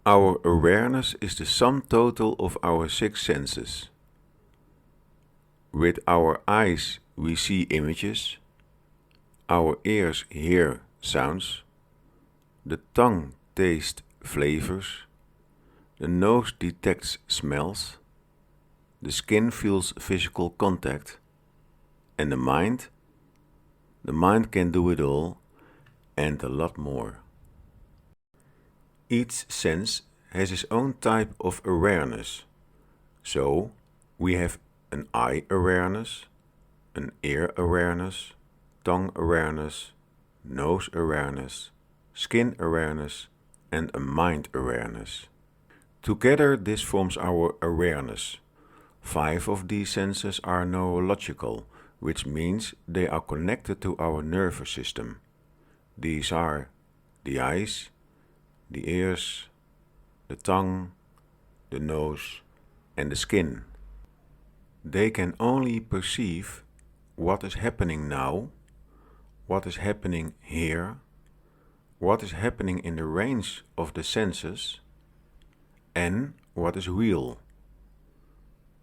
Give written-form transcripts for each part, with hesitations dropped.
Our awareness is the sum total of our six senses. With our eyes we see images, our ears hear sounds, the tongue tastes flavors, the nose detects smells, the skin feels physical contact, and the mind can do it all and a lot more. Each sense has its own type of awareness. So, we have an eye awareness, an ear awareness, tongue awareness, nose awareness, skin awareness, and a mind awareness. Together this forms our awareness. 5 of these senses are neurological, which means they are connected to our nervous system. These are the eyes, the ears, the tongue, the nose, and the skin. They can only perceive what is happening now, what is happening here, what is happening in the range of the senses, and what is real.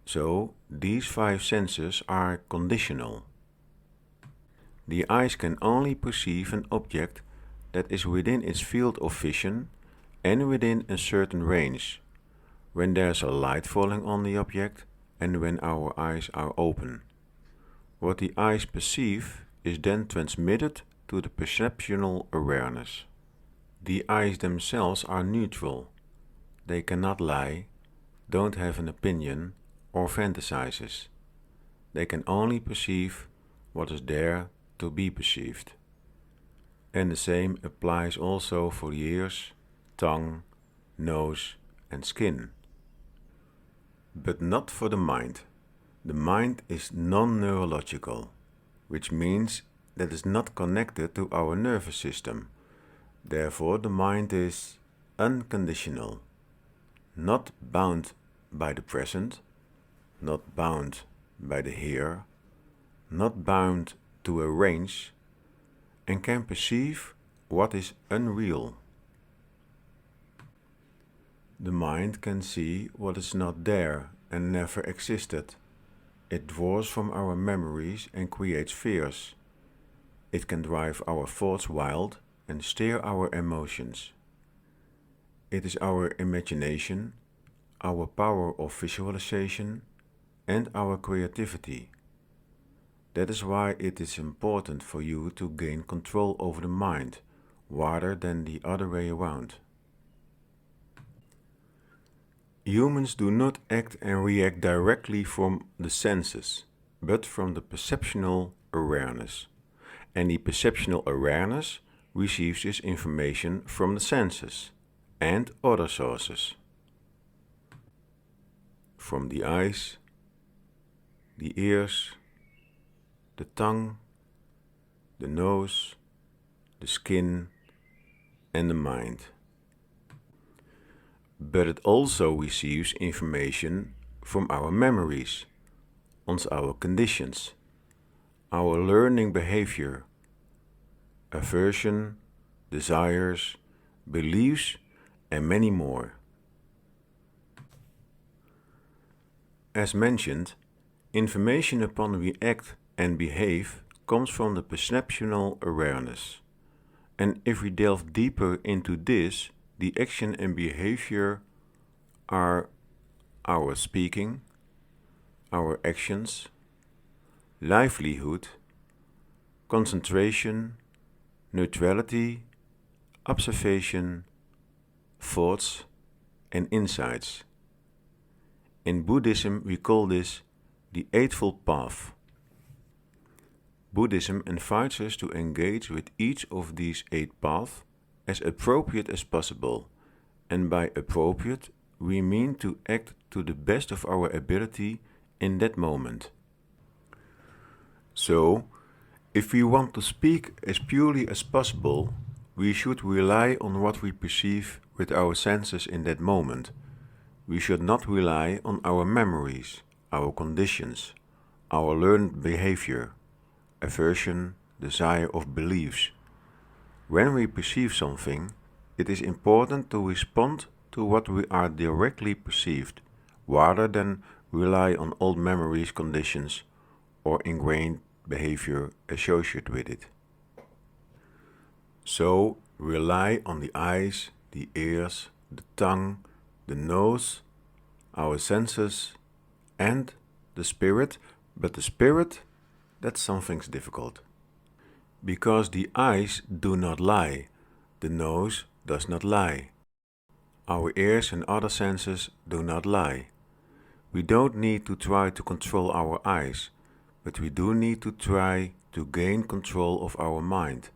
So, these 5 senses are conditional. The eyes can only perceive an object that is within its field of vision and within a certain range, when there is a light falling on the object and when our eyes are open. What the eyes perceive is then transmitted to the perceptual awareness. The eyes themselves are neutral. They cannot lie, don't have an opinion, or fantasizes. They can only perceive what is there to be perceived. And the same applies also for the ears, tongue, nose, and skin. But not for the mind. The mind is non-neurological, which means that it is not connected to our nervous system. Therefore, the mind is unconditional, not bound by the present, not bound by the here, not bound to a range, and can perceive what is unreal. The mind can see what is not there and never existed. It draws from our memories and creates fears. It can drive our thoughts wild and steer our emotions. It is our imagination, our power of visualization, and our creativity. That is why it is important for you to gain control over the mind, rather than the other way around. Humans do not act and react directly from the senses, but from the perceptual awareness. And the perceptual awareness receives its information from the senses and other sources. From the eyes, the ears, the tongue, the nose, the skin, and the mind. But it also receives information from our memories, on our conditions, our learning behavior, aversion, desires, beliefs, and many more. As mentioned, information upon we act and behave comes from the perceptual awareness. And if we delve deeper into this, the action and behavior are our speaking, our actions, livelihood, concentration, neutrality, observation, thoughts, and insights. In Buddhism we call this the Eightfold Path. Buddhism invites us to engage with each of these 8 paths as appropriate as possible, and by appropriate we mean to act to the best of our ability in that moment. So, if we want to speak as purely as possible, we should rely on what we perceive with our senses in that moment. We should not rely on our memories, our conditions, our learned behavior, aversion, desire, or beliefs. When we perceive something, it is important to respond to what we are directly perceived, rather than rely on old memories, conditions, or ingrained behavior associated with it. So, rely on the eyes, the ears, the tongue, the nose, our senses, and the spirit, but the spirit, that's something's difficult. Because the eyes do not lie, the nose does not lie. Our ears and other senses do not lie. We don't need to try to control our eyes, but we do need to try to gain control of our mind.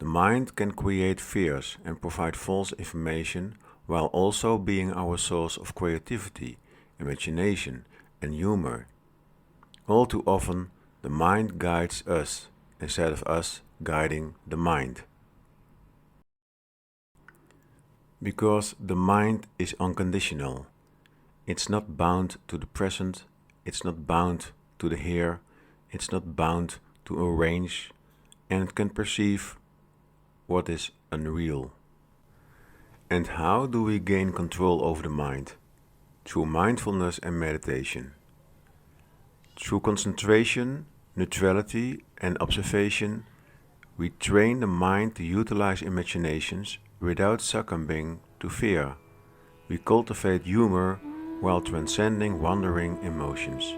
The mind can create fears and provide false information while also being our source of creativity, imagination, and humor. All too often, the mind guides us instead of us guiding the mind. Because the mind is unconditional. It's not bound to the present, it's not bound to the here, it's not bound to arrange, and it can perceive what is unreal. And how do we gain control over the mind? Through mindfulness and meditation. Through concentration, neutrality, and observation, we train the mind to utilize imaginations without succumbing to fear. We cultivate humor while transcending wandering emotions.